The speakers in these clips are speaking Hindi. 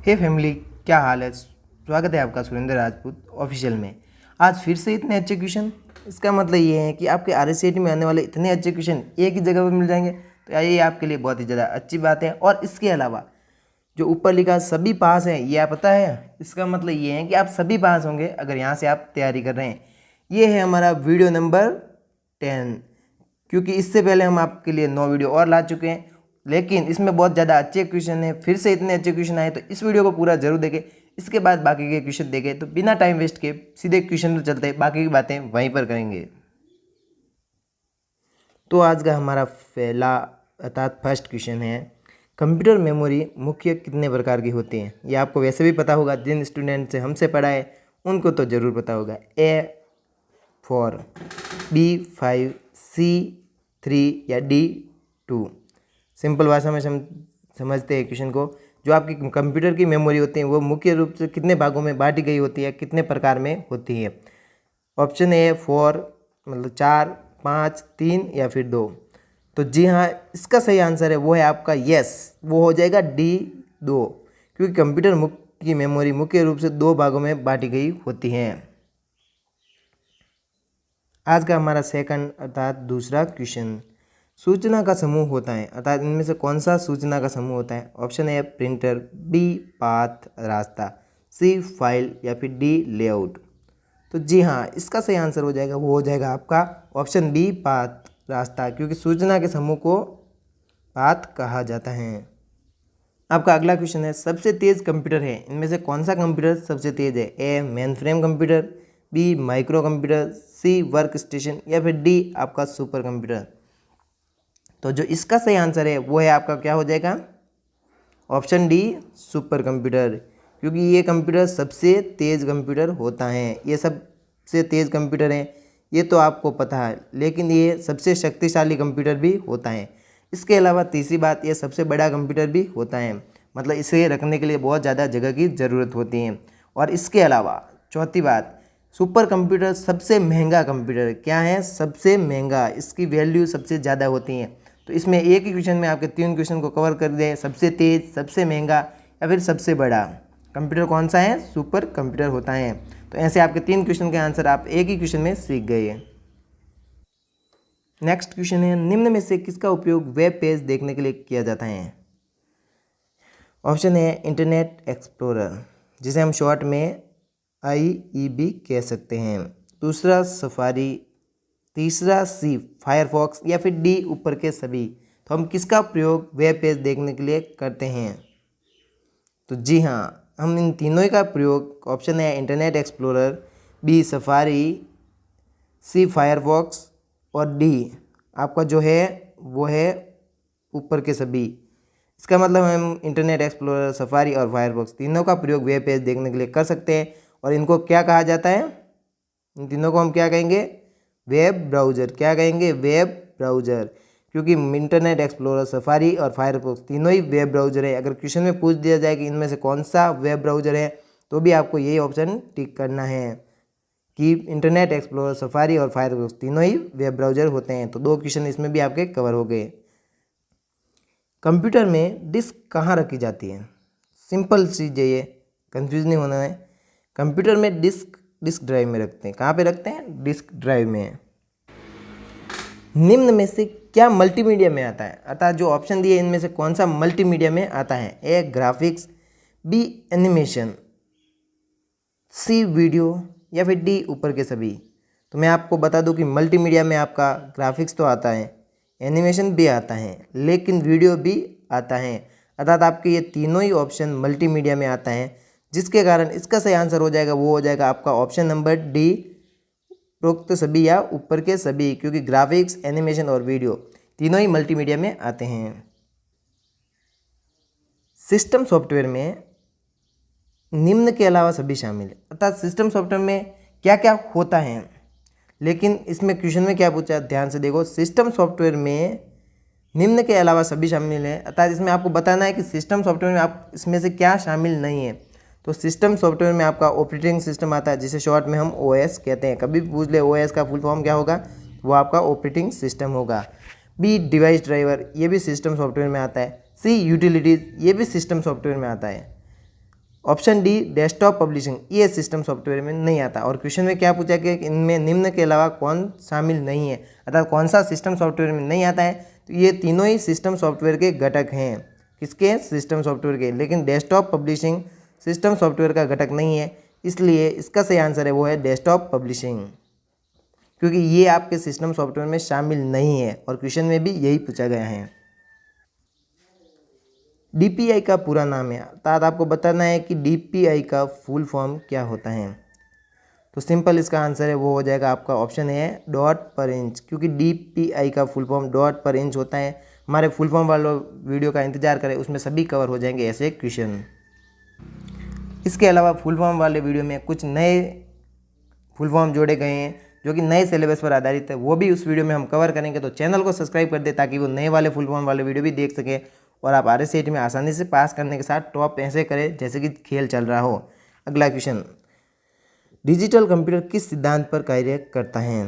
हे फैमिली, क्या हाल है। स्वागत है आपका सुरेंद्र राजपूत ऑफिशियल में। आज फिर से इतने अच्छे क्वेश्चन। इसका मतलब ये है कि आपके RSCT में आने वाले इतने अच्छे क्वेश्चन एक ही जगह पर मिल जाएंगे, तो ये आपके लिए बहुत ही ज़्यादा अच्छी बात है। और इसके अलावा जो ऊपर लिखा सभी पास हैं, ये आप पता है, इसका मतलब ये है कि आप सभी पास होंगे अगर यहाँ से आप तैयारी कर रहे हैं। ये है हमारा वीडियो नंबर 10, क्योंकि इससे पहले हम आपके लिए 9 वीडियो और ला चुके हैं, लेकिन इसमें बहुत ज़्यादा अच्छे क्वेश्चन हैं। फिर से इतने अच्छे क्वेश्चन आए तो इस वीडियो को पूरा जरूर देखें। इसके बाद बाकी के क्वेश्चन देखें। तो बिना टाइम वेस्ट के सीधे क्वेश्चन पर चलते हैं, बाकी की बातें वहीं पर करेंगे। तो आज का हमारा पहला अर्थात फर्स्ट क्वेश्चन है, कंप्यूटर मेमोरी मुख्य कितने प्रकार की होती हैं। ये आपको वैसे भी पता होगा, जिन स्टूडेंट से हमसे पढ़ा है उनको तो ज़रूर पता होगा। A4, B5, C3 या D2। सिंपल भाषा में समझते हैं क्वेश्चन को। जो आपकी कंप्यूटर की मेमोरी होती है वो मुख्य रूप से कितने भागों में बांटी गई होती है, कितने प्रकार में होती है। ऑप्शन ए 4 मतलब 4, 5, 3 या फिर 2। तो जी हाँ, इसका सही आंसर है वो है आपका यस, वो हो जाएगा D2, क्योंकि कंप्यूटर की मेमोरी मुख्य रूप से 2 भागों में बांटी गई होती हैं। आज का हमारा सेकंड अर्थात दूसरा क्वेश्चन, सूचना का समूह होता है, अर्थात इनमें से कौन सा सूचना का समूह होता है। Option A printer, B path रास्ता, सी फाइल या फिर डी लेआउट। तो जी हाँ, इसका सही आंसर हो जाएगा वो हो जाएगा आपका ऑप्शन बी पाथ रास्ता, क्योंकि सूचना के समूह को पाथ कहा जाता है। आपका अगला क्वेश्चन है, सबसे तेज कंप्यूटर है, इनमें से कौन सा कंप्यूटर सबसे तेज है। A mainframe computer, B microcomputer, C workstation या फिर डी आपका सुपर कंप्यूटर। तो जो इसका सही आंसर है वो है आपका क्या हो जाएगा, ऑप्शन डी सुपर कंप्यूटर, क्योंकि ये कंप्यूटर सबसे तेज़ कंप्यूटर होता है। ये सबसे तेज़ कंप्यूटर है ये तो आपको पता है, लेकिन ये सबसे शक्तिशाली कंप्यूटर भी होता है। इसके अलावा तीसरी बात, ये सबसे बड़ा कंप्यूटर भी होता है, मतलब इसे रखने के लिए बहुत ज़्यादा जगह की ज़रूरत होती है। और इसके अलावा चौथी बात, सुपर कंप्यूटर सबसे महंगा कंप्यूटर क्या है, सबसे महंगा, इसकी वैल्यू सबसे ज़्यादा होती है। तो इसमें एक ही क्वेश्चन में आपके 3 क्वेश्चन को कवर कर दिए, सबसे तेज, सबसे महंगा या फिर सबसे बड़ा कंप्यूटर कौन सा है, सुपर कंप्यूटर होता है। तो ऐसे आपके 3 क्वेश्चन के आंसर आप एक ही क्वेश्चन में सीख गए। नेक्स्ट क्वेश्चन है, निम्न में से किसका उपयोग वेब पेज देखने के लिए किया जाता है। ऑप्शन है इंटरनेट एक्सप्लोरर, जिसे हम शॉर्ट में IEB कह सकते हैं। दूसरा सफारी, तीसरा सी फायरफॉक्स या फिर डी ऊपर के सभी। तो हम किसका प्रयोग वेब पेज देखने के लिए करते हैं। तो जी हाँ, हम इन तीनों का प्रयोग, ऑप्शन है इंटरनेट एक्सप्लोरर, बी सफारी, सी फायरफॉक्स और डी आपका जो है वो है ऊपर के सभी। इसका मतलब हम इंटरनेट एक्सप्लोरर, सफारी और फायरफॉक्स तीनों का प्रयोग वेब पेज देखने के लिए कर सकते हैं। और इनको क्या कहा जाता है, इन तीनों को हम क्या कहेंगे, वेब ब्राउज़र। क्या कहेंगे, वेब ब्राउज़र, क्योंकि इंटरनेट एक्सप्लोरर, सफारी और फायरफॉक्स तीनों ही वेब ब्राउज़र है। अगर क्वेश्चन में पूछ दिया जाए कि इनमें से कौन सा वेब ब्राउज़र है, तो भी आपको यही ऑप्शन टिक करना है कि इंटरनेट एक्सप्लोरर, सफारी और फायरफॉक्स तीनों ही वेब ब्राउज़र होते हैं। तो 2 क्वेश्चन इसमें भी आपके कवर हो गए। कंप्यूटर में डिस्क कहाँ रखी जाती है। सिंपल चीज़ है, ये कंफ्यूज नहीं होना है। कंप्यूटर में डिस्क ड्राइव में रखते हैं। कहाँ पे रखते हैं, डिस्क ड्राइव में। निम्न में से क्या मल्टीमीडिया में आता है, अर्थात जो ऑप्शन दिए इनमें से कौन सा मल्टीमीडिया में आता है। ए ग्राफिक्स, बी एनिमेशन, सी वीडियो या फिर डी ऊपर के सभी। तो मैं आपको बता दूं कि मल्टीमीडिया में आपका ग्राफिक्स तो आता है, एनिमेशन भी आता है, लेकिन वीडियो भी आता है, अर्थात आपके ये तीनों ही ऑप्शन मल्टीमीडिया में आता है, जिसके कारण इसका सही आंसर हो जाएगा वो हो जाएगा आपका ऑप्शन नंबर डी उपरोक्त सभी या ऊपर के सभी, क्योंकि ग्राफिक्स, एनिमेशन और वीडियो तीनों ही मल्टीमीडिया में आते हैं। सिस्टम सॉफ्टवेयर में निम्न के अलावा सभी शामिल है, अर्थात सिस्टम सॉफ्टवेयर में क्या क्या होता है। लेकिन इसमें क्वेश्चन में क्या पूछा, ध्यान से देखो, सिस्टम सॉफ्टवेयर में निम्न के अलावा सभी शामिल है, अर्थात इसमें आपको बताना है कि सिस्टम सॉफ्टवेयर में आप इसमें से क्या शामिल नहीं है। तो सिस्टम सॉफ्टवेयर में आपका ऑपरेटिंग सिस्टम आता है, जिसे शॉर्ट में हम OS कहते हैं। कभी भी पूछ ले OS का फुल फॉर्म क्या होगा, वो आपका ऑपरेटिंग सिस्टम होगा। बी डिवाइस ड्राइवर, ये भी सिस्टम सॉफ्टवेयर में आता है। सी यूटिलिटीज़, ये भी सिस्टम सॉफ्टवेयर में आता है। ऑप्शन डी डेस्कटॉप पब्लिशिंग, ये सिस्टम सॉफ्टवेयर में नहीं आता। और क्वेश्चन में क्या पूछा कि इनमें निम्न के अलावा कौन शामिल नहीं है, अर्थात कौन सा सिस्टम सॉफ्टवेयर में नहीं आता है। तो ये तीनों ही सिस्टम सॉफ्टवेयर के घटक हैं। किसके? सिस्टम सॉफ्टवेयर के। लेकिन डेस्कटॉप पब्लिशिंग सिस्टम सॉफ्टवेयर का घटक नहीं है, इसलिए इसका सही आंसर है वो है डेस्कटॉप पब्लिशिंग, क्योंकि ये आपके सिस्टम सॉफ्टवेयर में शामिल नहीं है और क्वेश्चन में भी यही पूछा गया है। डीपीआई का पूरा नाम है, अर्थात आपको बताना है कि डीपीआई का फुल फॉर्म क्या होता है। तो सिंपल इसका आंसर है वो हो जाएगा आपका ऑप्शन है डॉट पर इंच, क्योंकि डीपीआई का फुल फॉर्म डॉट पर इंच होता है। हमारे फुल फॉर्म वाले वीडियो का इंतजार करें, उसमें सभी कवर हो जाएंगे ऐसे क्वेश्चन। इसके अलावा फुल फॉर्म वाले वीडियो में कुछ नए फुल फॉर्म जोड़े गए हैं जो कि नए सिलेबस पर आधारित है, वो भी उस वीडियो में हम कवर करेंगे। तो चैनल को सब्सक्राइब कर दे ताकि वो नए वाले फुल फॉर्म वाले वीडियो भी देख सके और आप RSCT में आसानी से पास करने के साथ टॉप ऐसे करें जैसे कि खेल चल रहा हो। अगला क्वेश्चन, डिजिटल कंप्यूटर किस सिद्धांत पर कार्य करता है?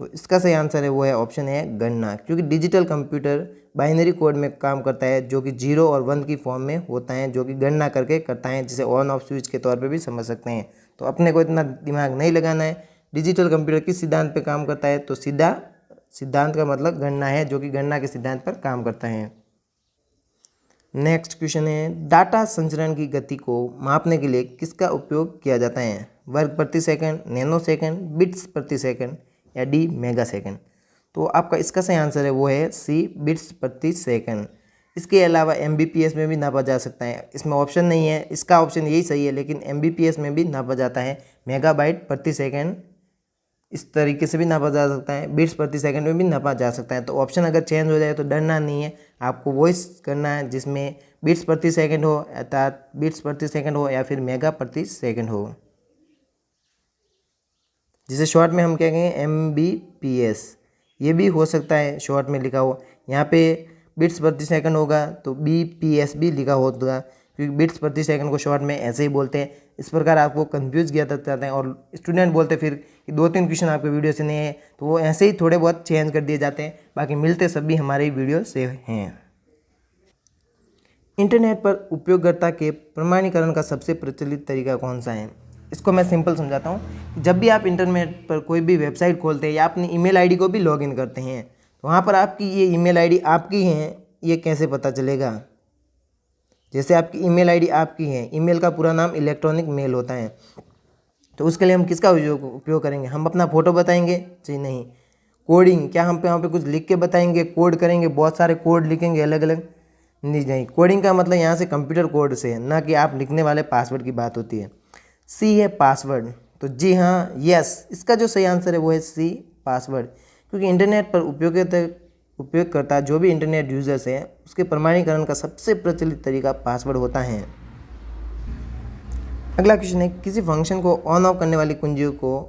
तो इसका सही आंसर है वो है ऑप्शन है गणना, क्योंकि डिजिटल कंप्यूटर बाइनरी कोड में काम करता है जो कि 0 और 1 की फॉर्म में होता है, जो कि गणना करके करता है, जिसे ऑन ऑफ स्विच के तौर पे भी समझ सकते हैं। तो अपने को इतना दिमाग नहीं लगाना है। डिजिटल कंप्यूटर किस सिद्धांत पे काम करता है? तो सीधा सिद्धांत का मतलब गणना है, जो कि गणना के सिद्धांत पर काम करता है। नेक्स्ट क्वेश्चन है, डाटा संचरण की गति को मापने के लिए किसका उपयोग किया जाता है? वर्ग प्रति सेकंड, नैनो सेकंड, बिट्स प्रति सेकंड या डी मेगा सेकंड? तो आपका इसका सही आंसर है वो है सी बिट्स प्रति सेकंड। इसके अलावा MBPS में भी नापा जा सकता है, इसमें ऑप्शन नहीं है, इसका ऑप्शन यही सही है, लेकिन MBPS में भी नापा जाता है। मेगाबाइट प्रति सेकंड इस तरीके से भी नापा जा सकता है, बिट्स प्रति सेकंड में भी नापा जा सकता है। तो ऑप्शन अगर चेंज हो जाए तो डरना नहीं है, आपको वॉइस करना है जिसमें बिट्स प्रति सेकंड हो, अर्थात बिट्स प्रति सेकंड हो या फिर मेगा प्रति सेकंड हो, जिसे शॉर्ट में हम क्या कहेंगे MBPS। ये भी हो सकता है शॉर्ट में लिखा हो, यहाँ पे बिट्स प्रति सेकंड होगा तो BPS भी लिखा होगा, क्योंकि बिट्स प्रति सेकंड को शॉर्ट में ऐसे ही बोलते हैं। इस प्रकार आपको कंफ्यूज किया जाता है और स्टूडेंट बोलते फिर कि 2-3 क्वेश्चन आपके वीडियो से नहीं है, तो वो ऐसे ही थोड़े बहुत चेंज कर दिए जाते हैं, बाकी मिलते सभी हमारे वीडियो से हैं। इंटरनेट पर उपयोगकर्ता के प्रमाणीकरण का सबसे प्रचलित तरीका कौन सा है? इसको मैं सिंपल समझाता हूँ। जब भी आप इंटरनेट पर कोई भी वेबसाइट खोलते हैं या अपनी ईमेल आईडी को भी लॉगिन करते हैं, तो वहाँ पर आपकी ये ईमेल आईडी आपकी है, ये कैसे पता चलेगा? जैसे आपकी ईमेल आईडी आपकी है, ईमेल का पूरा नाम इलेक्ट्रॉनिक मेल होता है, तो उसके लिए हम किसका उपयोग करेंगे? हम अपना फ़ोटो बताएंगे? जी नहीं। कोडिंग, क्या हम पे वहाँ पे कुछ लिख के बताएंगे, कोड करेंगे, बहुत सारे कोड लिखेंगे अलग अलग? नहीं। कोडिंग का मतलब यहाँ से कंप्यूटर कोड से है, ना कि आप लिखने वाले पासवर्ड की बात होती है। सी है पासवर्ड, तो जी हाँ, यस, इसका जो सही आंसर है वो है सी पासवर्ड, क्योंकि इंटरनेट पर उपयोगकर्ता जो भी इंटरनेट यूजर्स हैं उसके प्रमाणीकरण का सबसे प्रचलित तरीका पासवर्ड होता है। अगला क्वेश्चन है, किसी फंक्शन को ऑन ऑफ करने वाली कुंजियों को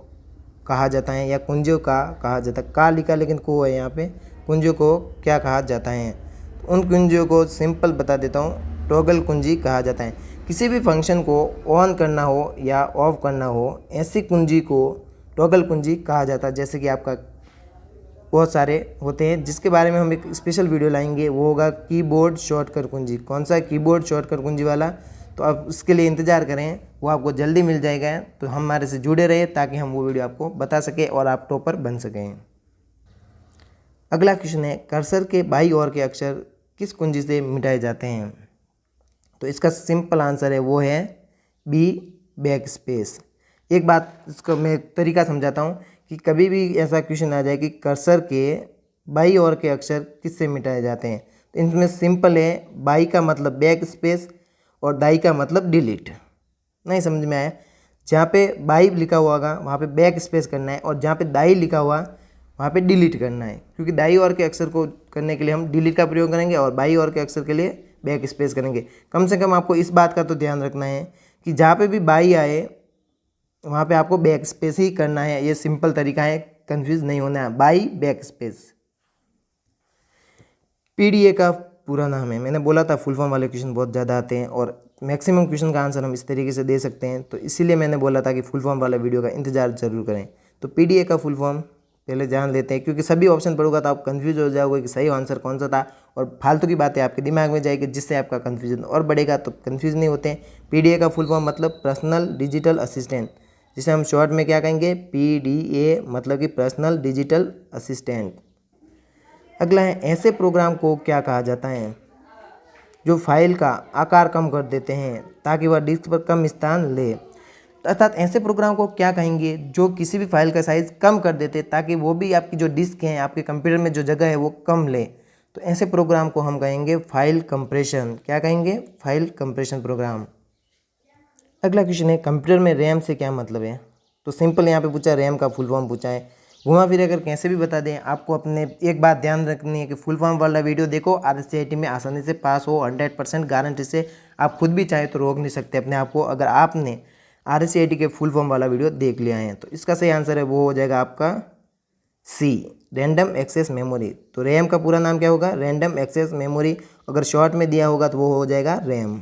कहा जाता है या कुंजियों का कहा जाता है? का लिखा लेकिन को है यहाँ पे, कुंजियों को क्या कहा जाता है? तो उन कुंजियों को सिंपल बता देता हूँ, टॉगल कुंजी कहा जाता है। किसी भी फंक्शन को ऑन करना हो या ऑफ करना हो, ऐसी कुंजी को टॉगल कुंजी कहा जाता है। जैसे कि आपका बहुत सारे होते हैं, जिसके बारे में हम एक स्पेशल वीडियो लाएंगे, वो होगा कीबोर्ड शॉर्टकट कुंजी। कौन सा? कीबोर्ड शॉर्टकट कुंजी वाला। तो आप उसके लिए इंतज़ार करें, वो आपको जल्दी मिल जाएगा। तो हमारे से जुड़े रहे ताकि हम वो वीडियो आपको बता सकें और आप टॉपर बन सकें। अगला क्वेश्चन है, कर्सर के बाईं ओर के अक्षर किस कुंजी से मिटाए जाते हैं? तो इसका सिंपल आंसर है वो है बी बैक स्पेस। एक बात इसको मैं तरीका समझाता हूँ कि कभी भी ऐसा क्वेश्चन आ जाए कि कर्सर के बाईं ओर के अक्षर किससे मिटाए जाते हैं, तो इनमें सिंपल है, बाई का मतलब बैक स्पेस और दाई का मतलब डिलीट। नहीं समझ में आया? जहाँ पे बाई लिखा हुआ होगा वहाँ पे बैक स्पेस करना है और जहाँ पे दाई लिखा हुआ वहाँ पे डिलीट करना है, क्योंकि दाई ओर के अक्षर को करने के लिए हम डिलीट का प्रयोग करेंगे और बाई ओर के अक्षर के लिए बैक स्पेस करेंगे। कम से कम आपको इस बात का तो ध्यान रखना है कि जहाँ पे भी बाई आए वहाँ पे आपको बैक स्पेस ही करना है। ये सिंपल तरीका है, कंफ्यूज नहीं होना है। By back space. PDA का पूरा नाम है, मैंने बोला था फुल फॉर्म वाले क्वेश्चन बहुत ज़्यादा आते हैं और मैक्सिमम क्वेश्चन का आंसर हम इस तरीके से दे सकते हैं, तो इसीलिए मैंने बोला था कि फुल फॉर्म वाला वीडियो का इंतजार जरूर करें। तो PDA का फुल फॉर्म पहले जान लेते हैं, क्योंकि सभी ऑप्शन पढ़ूंगा तो आप कंफ्यूज हो जाओगे कि सही आंसर कौन सा था, और फालतू की बातें आपके दिमाग में जाएगी जिससे आपका कंफ्यूजन और बढ़ेगा। तो कंफ्यूज नहीं होते हैं। PDA का फुल फॉर्म मतलब पर्सनल डिजिटल असिस्टेंट, जिसे हम शॉर्ट में क्या कहेंगे, PDA, मतलब कि पर्सनल डिजिटल असिस्टेंट। अगला है, ऐसे प्रोग्राम को क्या कहा जाता है जो फाइल का आकार कम कर देते हैं ताकि वह डिस्क पर कम स्थान ले। अर्थात ऐसे प्रोग्राम को क्या कहेंगे जो किसी भी फाइल का साइज़ कम कर देते ताकि वो भी आपकी जो डिस्क है, आपके कंप्यूटर में जो जगह है वो कम ले। तो ऐसे प्रोग्राम को हम कहेंगे फाइल कंप्रेशन। क्या कहेंगे, फाइल कंप्रेशन प्रोग्राम। अगला क्वेश्चन है, कंप्यूटर में रैम से क्या मतलब है। तो सिंपल यहाँ पे पूछा, रैम का फुल फॉर्म पूछा है। घुमा फिर अगर कैसे भी बता दें, आपको अपने एक बात ध्यान रखनी है कि फुल फॉर्म वाला वीडियो देखो, RSCIT में आसानी से पास हो 100% गारंटी से। आप खुद भी चाहे तो रोक नहीं सकते अपने आप को, अगर आपने RSCIT के फुल फॉर्म वाला वीडियो देख लिया है। तो इसका सही आंसर है वो हो जाएगा आपका C, रैंडम एक्सेस मेमोरी। तो रैम का पूरा नाम क्या होगा, रैंडम एक्सेस मेमोरी। अगर शॉर्ट में दिया होगा तो वो हो जाएगा रैम।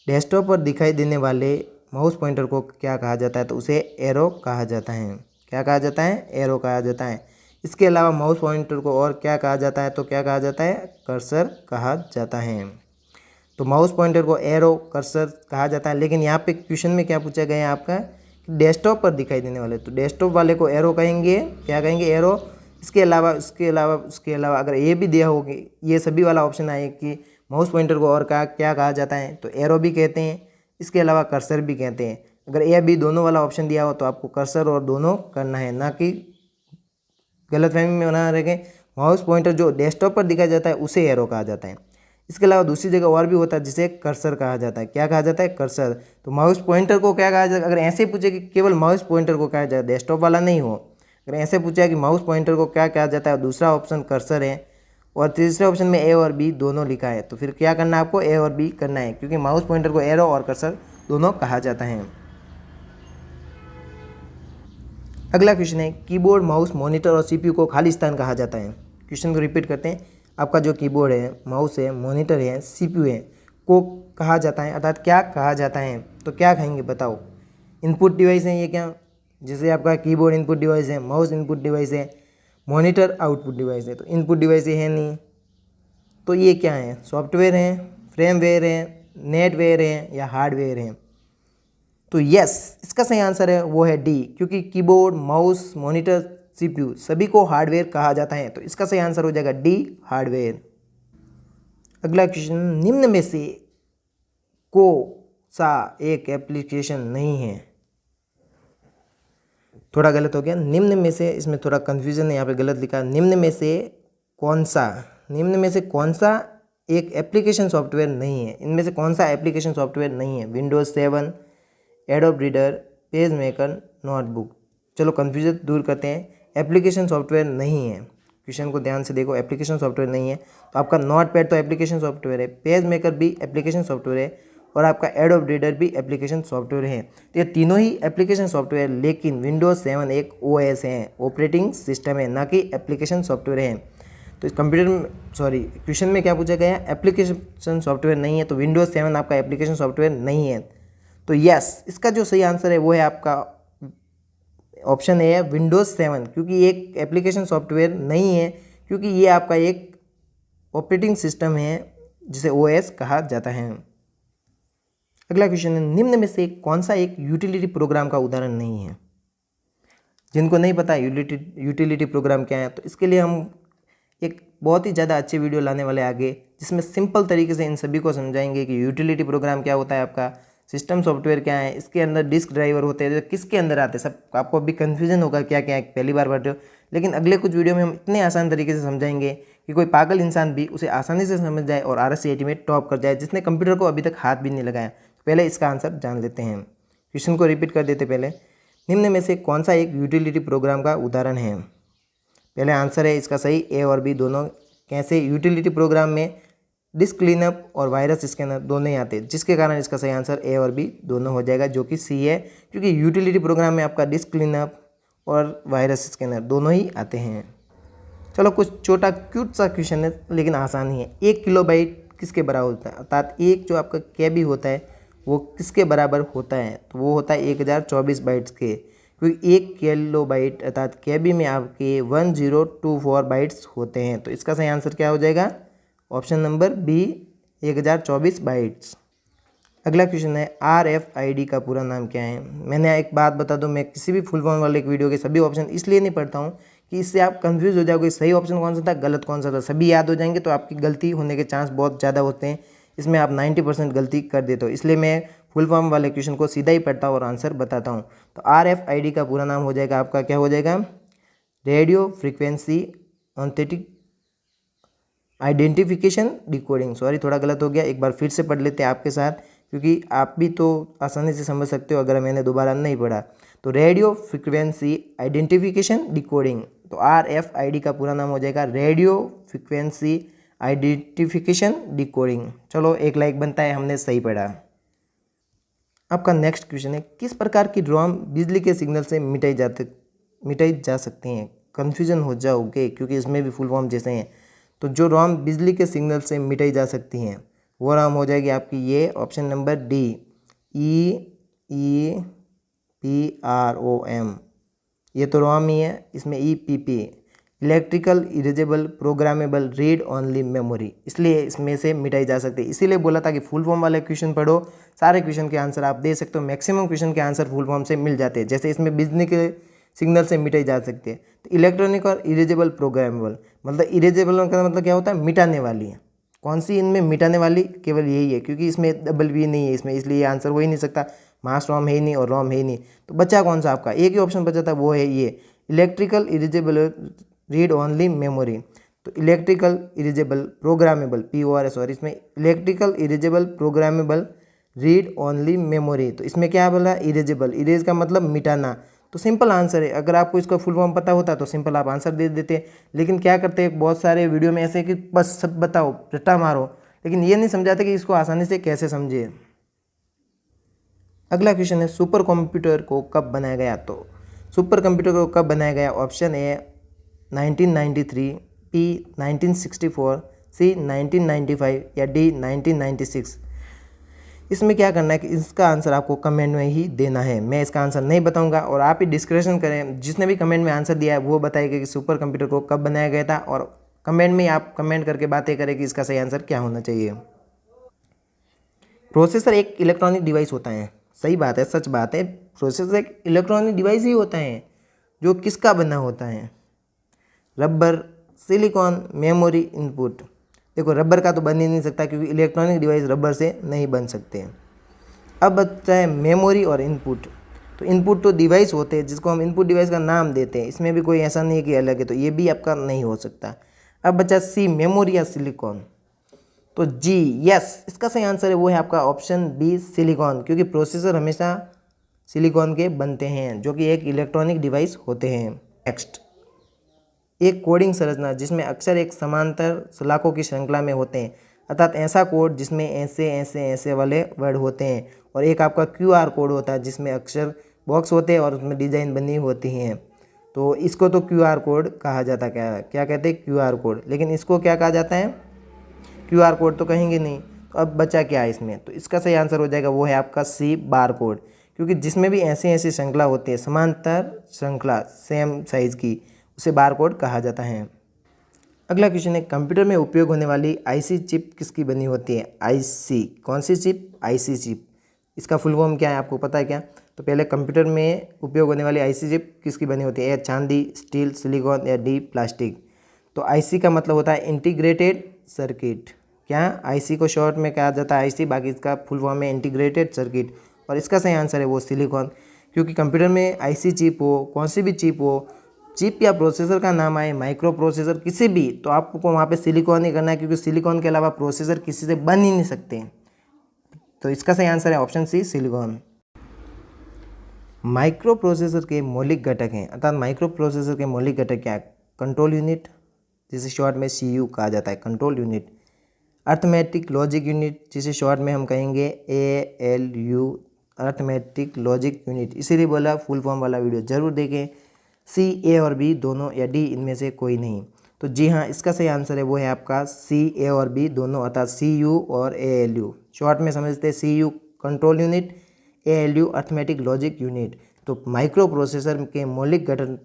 डेस्कटॉप पर दिखाई देने वाले माउस पॉइंटर को क्या कहा जाता है, तो उसे एरो कहा जाता है। क्या कहा जाता है, एरो कहा जाता है। इसके अलावा माउस पॉइंटर को और क्या कहा जाता है, तो क्या कहा जाता है, कर्सर कहा जाता है। तो माउस पॉइंटर को एरो, कर्सर कहा जाता है। लेकिन यहाँ पे क्वेश्चन में क्या पूछा गया है आपका, डेस्कटॉप पर दिखाई देने वाले, तो डेस्कटॉप वाले को एरो कहेंगे। क्या कहेंगे, एरो। इसके अलावा अगर ये भी दिया होगा, ये सभी वाला ऑप्शन आए कि माउस पॉइंटर को और क्या कहा जाता है, तो एरो भी कहते हैं, इसके अलावा कर्सर भी कहते हैं। अगर ए बी दोनों वाला ऑप्शन दिया हो तो आपको कर्सर और दोनों करना है, ना कि गलतफहमी में बना रखे। माउस पॉइंटर जो डेस्कटॉप पर दिखाया जाता है उसे एरो कहा जाता है। इसके अलावा दूसरी जगह और भी होता है जिसे कर्सर कहा जाता है। क्या कहा जाता है, कर्सर। तो माउस पॉइंटर को क्या कहा जाता है, अगर ऐसे पूछे कि केवल माउस पॉइंटर को कहा जाता है, डेस्कटॉप वाला नहीं हो, अगर ऐसे पूछा कि माउस पॉइंटर को क्या कहा जाता है, दूसरा ऑप्शन कर्सर है, और तीसरे ऑप्शन में ए और बी दोनों लिखा है, तो फिर क्या करना है आपको, ए और बी करना है, क्योंकि माउस पॉइंटर को एरो और कर्सर दोनों कहा जाता है। अगला क्वेश्चन है, कीबोर्ड, माउस, मॉनिटर और CPU को खाली स्थान कहा जाता है। क्वेश्चन को रिपीट करते हैं। आपका जो कीबोर्ड है, माउस है, मॉनिटर है, CPU है, को कहा जाता है, अर्थात क्या कहा जाता है, तो क्या कहेंगे बताओ। इनपुट डिवाइस है ये क्या, जैसे आपका कीबोर्ड इनपुट डिवाइस है, माउस इनपुट डिवाइस है, मॉनिटर आउटपुट डिवाइस है, तो इनपुट डिवाइस ये है नहीं, तो ये क्या है, सॉफ्टवेयर है, फ्रेमवेयर है, नेटवेयर है, या हार्डवेयर है। तो यस, इसका सही आंसर है वो है डी, क्योंकि कीबोर्ड, माउस, मॉनिटर, CPU सभी को हार्डवेयर कहा जाता है। तो इसका सही आंसर हो जाएगा डी, हार्डवेयर। अगला क्वेश्चन, निम्न में से को सा एक एप्लीकेशन नहीं है। थोड़ा गलत हो गया, निम्न में से, इसमें थोड़ा कंफ्यूजन है, यहाँ पे गलत लिखा। निम्न में से कौन सा एक एप्लीकेशन सॉफ्टवेयर नहीं है। इनमें से कौन सा एप्लीकेशन सॉफ्टवेयर नहीं है, Windows 7, adobe reader, page maker, notebook. चलो कंफ्यूजन दूर करते हैं, एप्लीकेशन सॉफ्टवेयर नहीं है। क्वेश्चन को ध्यान से देखो, एप्लीकेशन सॉफ्टवेयर नहीं है, तो आपका नोटपैड तो एप्लीकेशन सॉफ्टवेयर है, पेज मेकर भी एप्लीकेशन सॉफ्टवेयर है, और आपका एडोब रीडर भी एप्लीकेशन सॉफ्टवेयर है। तो ये तीनों ही एप्लीकेशन सॉफ्टवेयर, लेकिन विंडोज़ 7 एक OS है, ऑपरेटिंग सिस्टम है, ना कि एप्लीकेशन सॉफ्टवेयर है। तो इस कंप्यूटर में, सॉरी, क्वेश्चन में क्या पूछा गया है, एप्लीकेशन सॉफ्टवेयर नहीं है, तो विंडोज़ 7 आपका एप्लीकेशन सॉफ्टवेयर नहीं है। तो यस, इसका जो सही आंसर है वो है आपका ऑप्शन ए है, विंडोज़ 7, क्योंकि एक एप्लीकेशन सॉफ्टवेयर नहीं है, क्योंकि ये आपका एक ऑपरेटिंग सिस्टम है जिसे OS कहा जाता है। अगला क्वेश्चन है, निम्न में से कौन सा एक यूटिलिटी प्रोग्राम का उदाहरण नहीं है। जिनको नहीं पता यूटिलिटी प्रोग्राम क्या है, तो इसके लिए हम एक बहुत ही ज़्यादा अच्छे वीडियो लाने वाले आगे, जिसमें सिंपल तरीके से इन सभी को समझाएंगे कि यूटिलिटी प्रोग्राम क्या होता है, आपका सिस्टम सॉफ्टवेयर क्या है, इसके अंदर डिस्क ड्राइवर होते हैं, किसके अंदर आते हैं, सब आपको अभी कन्फ्यूजन होगा क्या क्या है, पहली बार पढ़ रहे हो। लेकिन अगले कुछ वीडियो में हम इतने आसान तरीके से समझाएंगे कि कोई पागल इंसान भी उसे आसानी से समझ जाए और RSCIT में टॉप कर जाए, जिसने कंप्यूटर को अभी तक हाथ भी नहीं लगाया। पहले इसका आंसर जान लेते हैं, क्वेश्चन को रिपीट कर देते पहले। निम्न में से कौन सा एक यूटिलिटी प्रोग्राम का उदाहरण है। पहले आंसर है इसका सही, ए और बी दोनों। कैसे, यूटिलिटी प्रोग्राम में डिस्क क्लीनअप और वायरस स्कैनर दोनों ही आते हैं, जिसके कारण इसका सही आंसर ए और बी दोनों हो जाएगा, जो कि सी है, क्योंकि यूटिलिटी प्रोग्राम में आपका डिस्क क्लीनअप और वायरस स्कैनर दोनों ही आते हैं। चलो कुछ छोटा क्यूट सा क्वेश्चन है, लेकिन आसान ही है। 1 किलोबाइट किसके बराबर होता है, अर्थात एक जो आपका KB होता है वो किसके बराबर होता है, तो वो होता है 1024 बाइट्स के। क्योंकि 1 किलोबाइट अर्थात KB में आपके 1024 बाइट्स होते हैं। तो इसका सही आंसर क्या हो जाएगा? Option number B 1024 bytes. अगला क्वेश्चन है RFID का पूरा नाम क्या है? मैंने एक बात बता दूं, मैं किसी भी फुल फॉर्म वाले एक वीडियो के सभी ऑप्शन इसलिए नहीं पढ़ता हूं कि इससे आप कंफ्यूज हो जाओगे सही ऑप्शन कौन सा था, गलत कौन सा था। सभी याद हो जाएंगे तो आपकी गलती होने के चांस बहुत ज़्यादा होते हैं। इसमें आप 90% गलती कर देते हो, इसलिए मैं फुल फॉर्म वाले क्वेश्चन को सीधा ही पढ़ता हूँ और आंसर बताता हूँ। तो RFID का पूरा नाम हो जाएगा आपका, क्या हो जाएगा? Radio frequency authentic identification decoding. Sorry, थोड़ा गलत हो गया, एक बार फिर से पढ़ लेते हैं आपके साथ, क्योंकि आप भी तो आसानी से समझ सकते हो अगर मैंने दोबारा नहीं पढ़ा। तो रेडियो फ्रिक्वेंसी आइडेंटिफिकेशन डिकोडिंग, तो RFID का पूरा नाम हो जाएगा रेडियो फ्रिक्वेंसी आइडेंटिफिकेशन डिकोडिंग। चलो, एक लाइक बनता है, हमने सही पढ़ा। आपका नेक्स्ट क्वेश्चन है, किस प्रकार की ROM बिजली के सिग्नल से मिटाई जा सकती हैं? कन्फ्यूजन हो जाओगे क्योंकि इसमें भी फुल फॉर्म जैसे हैं। तो जो ROM बिजली के सिग्नल से मिटाई जा सकती हैं वो ROM हो जाएगी आपकी ये ऑप्शन नंबर डी, EEPROM। ये तो ROM ही है, इसमें EPP electrical erasable programmable read only memory, इसलिए इसमें से मिटाई जा सकती है। इसीलिए बोला था कि फुल फॉर्म वाले क्वेश्चन पढ़ो, सारे क्वेश्चन के आंसर आप दे सकते हो। मैक्सिमम क्वेश्चन के आंसर फुल फॉर्म से मिल जाते हैं। जैसे इसमें बिजली के सिग्नल से मिटाई जा सकती है, तो इलेक्ट्रॉनिक और इरेजेबल प्रोग्रामेबल, मतलब इरेजेबल का मतलब क्या होता है? मिटाने वाली है। कौन सी इनमें मिटाने वाली? केवल यही है, क्योंकि इसमें डबल भी नहीं है इसमें, इसलिए आंसर हो ही नहीं सकता। मास ROM है ही नहीं और ROM है ही नहीं। तो बचा कौन सा आपका? एक ही ऑप्शन बचा था, वो है ये electrical erasable read only memory. तो इलेक्ट्रिकल इरेजेबल प्रोग्रामेबल PORS, और इसमें electrical erasable programmable read only memory. तो इसमें क्या बोला? इरेजेबल, इरेज का मतलब मिटाना। तो सिंपल आंसर है। अगर आपको इसका फुल फॉर्म पता होता तो सिंपल आप आंसर दे देते, लेकिन क्या करते हैं बहुत सारे वीडियो में ऐसे कि बस सब बताओ, रट्टा मारो, लेकिन ये नहीं समझाते कि इसको आसानी से कैसे समझे। अगला क्वेश्चन है, सुपर कंप्यूटर को कब बनाया गया? तो सुपर कंप्यूटर को कब बनाया गया? ऑप्शन ए 1993, B 1964, C 1995 या D 1996। इसमें क्या करना है कि इसका आंसर आपको कमेंट में ही देना है। मैं इसका आंसर नहीं बताऊंगा और आप ही डिस्कशन करें। जिसने भी कमेंट में आंसर दिया है वो बताएगा कि सुपर कंप्यूटर को कब बनाया गया था, और कमेंट में आप कमेंट करके बातें करें कि इसका सही आंसर क्या होना चाहिए। प्रोसेसर एक इलेक्ट्रॉनिक डिवाइस होता है, सही बात है, सच बात है। प्रोसेसर एक इलेक्ट्रॉनिक डिवाइस ही होता है जो किसका बना होता है? Rubber, silicon, memory, input. देखो, रबर का तो बन ही नहीं सकता क्योंकि इलेक्ट्रॉनिक डिवाइस रबर से नहीं बन सकते। अब बचता है मेमोरी और इनपुट। तो इनपुट तो डिवाइस होते हैं जिसको हम इनपुट डिवाइस का नाम देते हैं, इसमें भी कोई ऐसा नहीं है कि अलग है, तो ये भी आपका नहीं हो सकता। अब बचा C, मेमोरी या सिलिकॉन। तो जी, यस, इसका सही आंसर है वो है आपका ऑप्शन बी, सिलिकॉन, क्योंकि प्रोसेसर हमेशा सिलिकॉन के बनते हैं जो कि एक इलेक्ट्रॉनिक डिवाइस होते हैं। नेक्स्ट, एक कोडिंग संरचना जिसमें अक्षर एक समांतर सलाखों की श्रृंखला में होते हैं, अर्थात ऐसा कोड जिसमें ऐसे ऐसे ऐसे वाले वर्ड होते हैं, और एक आपका QR कोड होता है जिसमें अक्षर बॉक्स होते हैं और उसमें डिज़ाइन बनी होती हैं। तो इसको तो QR कोड कहा जाता है। क्या कहते हैं? QR code. लेकिन इसको क्या कहा जाता है? QR कोड तो कहेंगे नहीं। तो अब बचा क्या है इसमें? तो इसका सही आंसर हो जाएगा वो है आपका C, बार कोड, क्योंकि जिसमें भी ऐसी ऐसी श्रृंखला होती है, समांतर श्रृंखला सेम साइज की, उसे बार कोड कहा जाता है। अगला क्वेश्चन है, कंप्यूटर में उपयोग होने वाली IC चिप किसकी बनी होती है? IC, कौन सी चिप? IC chip. इसका फुल फॉर्म क्या है, आपको पता है क्या? तो पहले, कंप्यूटर में उपयोग होने वाली IC चिप किसकी बनी होती है? ए चांदी, स्टील, सिलिकॉन या D प्लास्टिक। तो IC का मतलब होता है इंटीग्रेटेड सर्किट। क्या? IC को शॉर्ट में कहा जाता है IC, बाकी इसका फुल फॉर्म है इंटीग्रेटेड सर्किट, और इसका सही आंसर है वो सिलिकॉन। क्योंकि कंप्यूटर में IC चिप हो, कौन सी भी चिप हो, चिप या प्रोसेसर का नाम आए, माइक्रो प्रोसेसर, किसी भी, तो आपको वहाँ पे सिलिकॉन ही करना है, क्योंकि सिलिकॉन के अलावा प्रोसेसर किसी से बन ही नहीं सकते। तो इसका सही आंसर है option C, silicon. Micro processor के मौलिक घटक हैं, अर्थात माइक्रो प्रोसेसर के मौलिक घटक क्या है? कंट्रोल यूनिट, जिसे शॉर्ट में CU कहा जाता है, control unit. Arithmetic logic unit, जिसे शॉर्ट में हम कहेंगे ALU, अर्थमेटिक लॉजिक यूनिट। इसीलिए बोला फुल फॉर्म वाला वीडियो जरूर देखें। C, A और B दोनों, या D इनमें से कोई नहीं। तो जी हाँ, इसका सही आंसर है वो है आपका C, A और B दोनों, अर्थात CU और ALU। शॉर्ट में समझते हैं CU control unit, ALU arithmetic logic unit. तो माइक्रो प्रोसेसर के मौलिक घटक,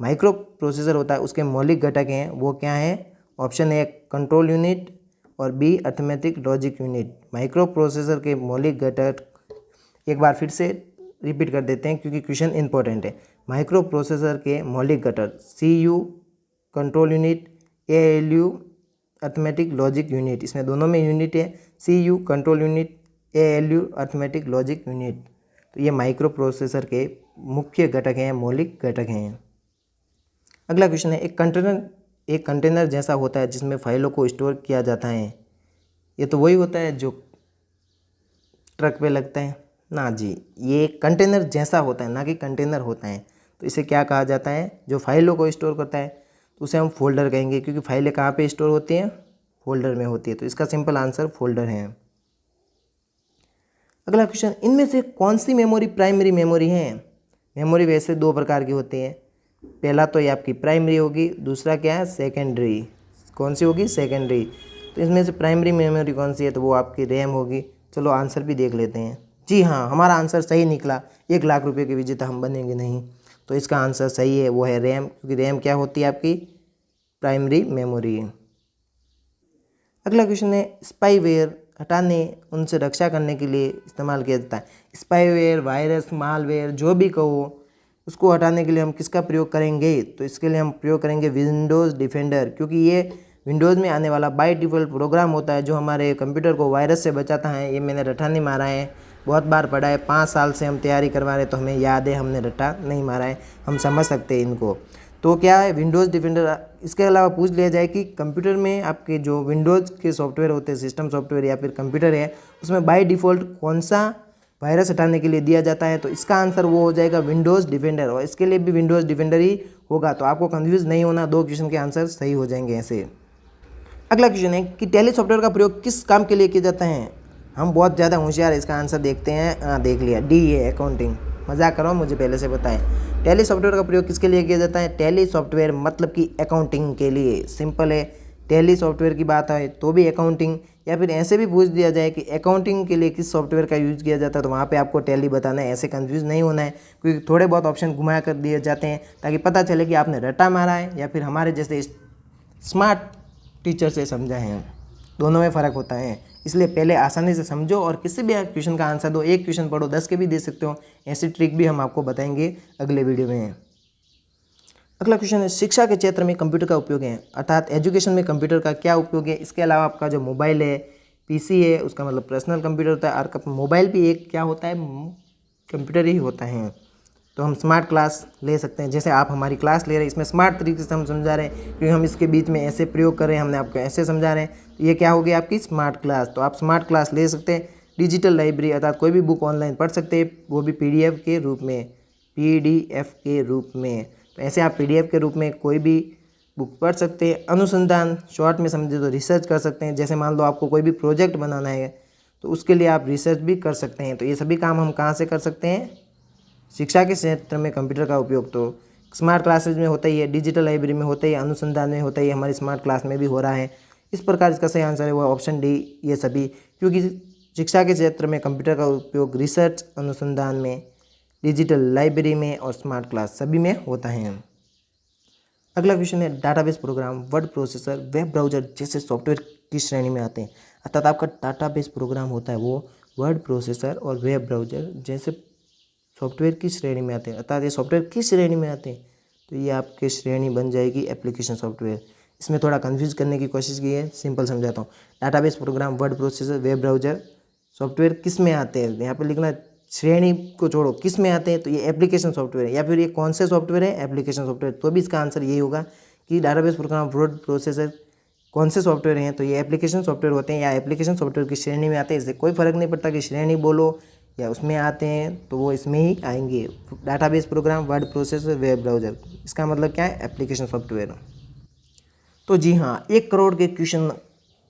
माइक्रो प्रोसेसर होता है उसके मौलिक घटक हैं वो क्या हैं? ऑप्शन ए कंट्रोल यूनिट और B arithmetic logic unit. Microprocessor के मौलिक घटक, एक बार फिर से रिपीट कर देते हैं क्योंकि क्वेश्चन इंपॉर्टेंट है। माइक्रो प्रोसेसर के मौलिक घटक CPU control unit, ALU arithmetic logic unit, इसमें दोनों में यूनिट है, CPU control unit, ALU arithmetic logic unit. तो ये माइक्रो प्रोसेसर के मुख्य घटक हैं, मौलिक घटक हैं। अगला क्वेश्चन है, एक कंटेनर जैसा होता है जिसमें फाइलों को स्टोर किया जाता है। ये तो वही होता है जो ट्रक पे लगता है ना जी, ये कंटेनर जैसा होता है ना कि कंटेनर होता है। तो इसे क्या कहा जाता है? जो फाइलों को स्टोर करता है तो उसे हम फोल्डर कहेंगे, क्योंकि फाइलें कहाँ पे स्टोर होती हैं? फोल्डर में होती है। तो इसका सिंपल आंसर फोल्डर है। अगला क्वेश्चन, इनमें से कौन सी मेमोरी प्राइमरी मेमोरी है? मेमोरी वैसे दो प्रकार की होती है, पहला तो ये आपकी प्राइमरी होगी, दूसरा क्या है? सेकेंडरी। कौन सी होगी? सेकेंडरी। तो इसमें से प्राइमरी मेमोरी कौन सी है? तो वो आपकी रैम होगी। चलो आंसर भी देख लेते हैं। जी हाँ, हमारा आंसर सही निकला। 1 लाख रुपए के विजेता हम बनेंगे नहीं। तो इसका आंसर सही है, वो है रैम, क्योंकि रैम क्या होती है? आपकी प्राइमरी मेमोरी। अगला क्वेश्चन है, स्पाईवेयर हटाने, उनसे रक्षा करने के लिए इस्तेमाल किया जाता है। स्पाईवेयर, वायरस, मालवेयर, जो भी कहो, उसको हटाने के लिए हम किसका प्रयोग करेंगे? तो इसके लिए हम प्रयोग करेंगे विंडोज़ डिफेंडर, क्योंकि ये विंडोज़ में आने वाला बाय डिफ़ॉल्ट प्रोग्राम होता है जो हमारे कंप्यूटर को वायरस से बचाता है। ये मैंने रटा नहीं मारा है, बहुत बार पढ़ा है, 5 साल से हम तैयारी करवा रहे हैं, तो हमें याद है, हमने रटा नहीं मारा है, हम समझ सकते हैं इनको। तो क्या है विंडोज़ डिफेंडर। इसके अलावा पूछ लिया जाए कि कंप्यूटर में आपके जो विंडोज़ के सॉफ्टवेयर होते हैं, सिस्टम सॉफ्टवेयर या फिर कंप्यूटर है, उसमें बाय डिफ़ॉल्ट कौन सा वायरस हटाने के लिए दिया जाता है? तो इसका आंसर वो हो जाएगा विंडोज़ डिफेंडर, और इसके लिए भी विंडोज़ डिफेंडर ही होगा। तो आपको कंफ्यूज नहीं होना, 2 क्वेश्चन के आंसर सही हो जाएंगे ऐसे। अगला क्वेश्चन है कि टैली सॉफ्टवेयर का प्रयोग किस काम के लिए किया जाता है? हम बहुत ज़्यादा होशियार है, इसका आंसर देखते हैं। देख लिया, डी है अकाउंटिंग। मजाक करो, मुझे पहले से पता है। टैली सॉफ्टवेयर का प्रयोग किसके लिए किया जाता है? टैली सॉफ्टवेयर मतलब कि अकाउंटिंग के लिए। सिंपल है, टैली सॉफ्टवेयर की बात है तो भी अकाउंटिंग, या फिर ऐसे भी पूछ दिया जाए कि अकाउंटिंग के लिए किस सॉफ्टवेयर का यूज़ किया जाता है, तो वहाँ पे आपको टैली बताना है। ऐसे कंफ्यूज नहीं होना है, क्योंकि थोड़े बहुत ऑप्शन घुमा कर दिए जाते हैं ताकि पता चले कि आपने रट्टा मारा है या फिर हमारे जैसे स्मार्ट टीचर से समझा है। दोनों में फ़र्क होता है, इसलिए पहले आसानी से समझो और किसी भी क्वेश्चन का आंसर दो। 1 क्वेश्चन पढ़ो, 10 के भी दे सकते हो। ऐसी ट्रिक भी हम आपको बताएंगे अगले वीडियो में। अगला क्वेश्चन है, शिक्षा के क्षेत्र में कंप्यूटर का उपयोग है, अर्थात एजुकेशन में कंप्यूटर का क्या उपयोग है? इसके अलावा आपका जो मोबाइल है, PC है, उसका मतलब पर्सनल कंप्यूटर होता है, और मोबाइल भी एक क्या होता है? कंप्यूटर ही होता है। तो हम स्मार्ट क्लास ले सकते हैं, जैसे आप हमारी क्लास ले रहे हैं, इसमें स्मार्ट तरीके से हम समझा रहे हैं, क्योंकि हम इसके बीच में ऐसे प्रयोग कर रहे हैं, हमने आपको ऐसे समझा रहे हैं। तो ये क्या होगी? आपकी स्मार्ट क्लास। तो आप स्मार्ट क्लास ले सकते हैं। डिजिटल लाइब्रेरी, अर्थात कोई भी बुक ऑनलाइन पढ़ सकते हैं, वो भी PDF के रूप में, PDF के रूप में। तो ऐसे आप PDF के रूप में कोई भी बुक पढ़ सकते हैं। अनुसंधान, शॉर्ट में समझे तो रिसर्च कर सकते हैं। जैसे मान लो आपको कोई भी प्रोजेक्ट बनाना है तो उसके लिए आप रिसर्च भी कर सकते हैं। तो ये सभी काम हम कहाँ से कर सकते हैं? शिक्षा के क्षेत्र में कंप्यूटर का उपयोग तो स्मार्ट क्लासेज में होता ही है, डिजिटल लाइब्रेरी में होता ही है, अनुसंधान में होता ही है, हमारी स्मार्ट क्लास में भी हो रहा है। इस प्रकार इसका सही आंसर है वो ऑप्शन डी, ये सभी, क्योंकि शिक्षा के क्षेत्र में कंप्यूटर का उपयोग रिसर्च, अनुसंधान में, डिजिटल लाइब्रेरी में और स्मार्ट क्लास सभी में होता है। अगला क्वेश्चन है, database program, word processor, web browser जैसे सॉफ्टवेयर किस श्रेणी में आते हैं? अर्थात आपका डाटाबेस प्रोग्राम होता है वो वर्ड प्रोसेसर और वेब ब्राउजर जैसे सॉफ्टवेयर की श्रेणी में आते हैं। अर्थात ये सॉफ्टवेयर किस श्रेणी में आते हैं? तो ये आपके श्रेणी बन जाएगी एप्लीकेशन सॉफ्टवेयर। इसमें थोड़ा कंफ्यूज करने की कोशिश की है, सिंपल समझाता हूँ। Database program, word processor, web browser software किस में आते हैं? यहाँ पे लिखना, श्रेणी को छोड़ो, किस में आते हैं? तो ये एप्लीकेशन सॉफ्टवेयर है, या फिर ये कौन से सॉफ्टवेयर है? Application software. तो भी इसका आंसर यही होगा कि डाटाबेस प्रोग्राम, वर्ड प्रोसेसर कौन से सॉफ्टवेयर हैं? तो ये एप्लीकेशन सॉफ्टवेयर होते हैं या एप्लीकेशन सॉफ्टवेयर की श्रेणी में आते हैं। इससे कोई फ़र्क नहीं पड़ता कि श्रेणी बोलो या उसमें आते हैं, तो वो इसमें ही आएंगे। Database program, word processor, web browser, इसका मतलब क्या है? Application software. तो जी हाँ, 1 करोड़ के क्वेश्चन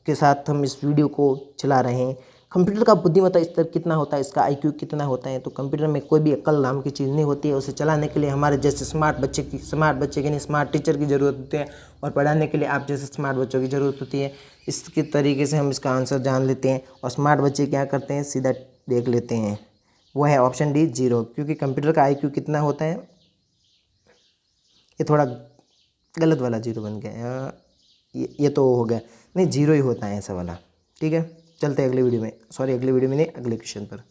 के साथ हम इस वीडियो को चला रहे हैं। कंप्यूटर का बुद्धिमत्ता स्तर कितना होता है, इसका IQ कितना होता है? तो कंप्यूटर में कोई भी अक्ल नाम की चीज़ नहीं होती है। उसे चलाने के लिए हमारे जैसे स्मार्ट बच्चे की नहीं, स्मार्ट टीचर की ज़रूरत होती है, और पढ़ाने के लिए आप जैसे स्मार्ट बच्चों की ज़रूरत होती है। इसके तरीके से हम इसका आंसर जान लेते हैं, और स्मार्ट बच्चे क्या करते हैं? सीधा देख लेते हैं, वो है ऑप्शन डी 0, क्योंकि कंप्यूटर का IQ कितना होता है, ये थोड़ा गलत वाला 0 बन गया, ये तो हो गया, नहीं 0 ही होता है ऐसा वाला। ठीक है, चलते हैं अगले वीडियो में, सॉरी अगले वीडियो में नहीं, अगले क्वेश्चन पर।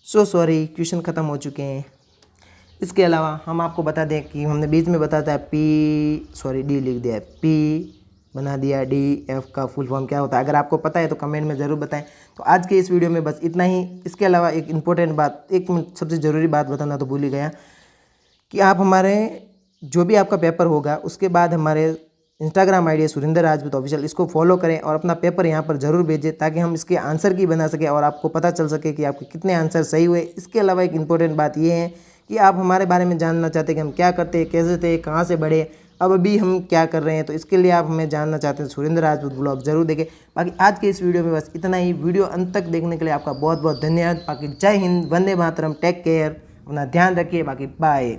सॉरी, क्वेश्चन ख़त्म हो चुके हैं। इसके अलावा हम आपको बता दें कि हमने बीच में बताया डी लिख दिया है, P बना दिया, DF का फुल फॉर्म क्या होता है। अगर आपको पता है तो कमेंट में ज़रूर बताएं। तो आज के इस वीडियो में बस इतना ही। इसके अलावा एक इम्पोर्टेंट बात, एक सबसे ज़रूरी बात बताना तो भूल ही गया कि आप हमारे जो भी आपका पेपर होगा उसके बाद हमारे इंस्टाग्राम आईडी है सुरेंद्र राजपूत ऑफिशियल, इसको फॉलो करें और अपना पेपर यहाँ पर ज़रूर भेजें ताकि हम इसके आंसर की बना सकें और आपको पता चल सके कि आपके कितने आंसर सही हुए। इसके अलावा एक इम्पोर्टेंट बात ये है कि आप हमारे बारे में जानना चाहते हैं कि हम क्या करते हैं, कैसे थे, कहाँ से बढ़े, अब अभी हम क्या कर रहे हैं, तो इसके लिए आप हमें जानना चाहते हैं सुरेंद्र राजपूत ब्लॉग ज़रूर देखें। बाकी आज के इस वीडियो में बस इतना ही। वीडियो अंत तक देखने के लिए आपका बहुत बहुत धन्यवाद। बाकी जय हिंद, वंदे मातरम, टेक केयर, अपना ध्यान रखिए, बाकी बाय।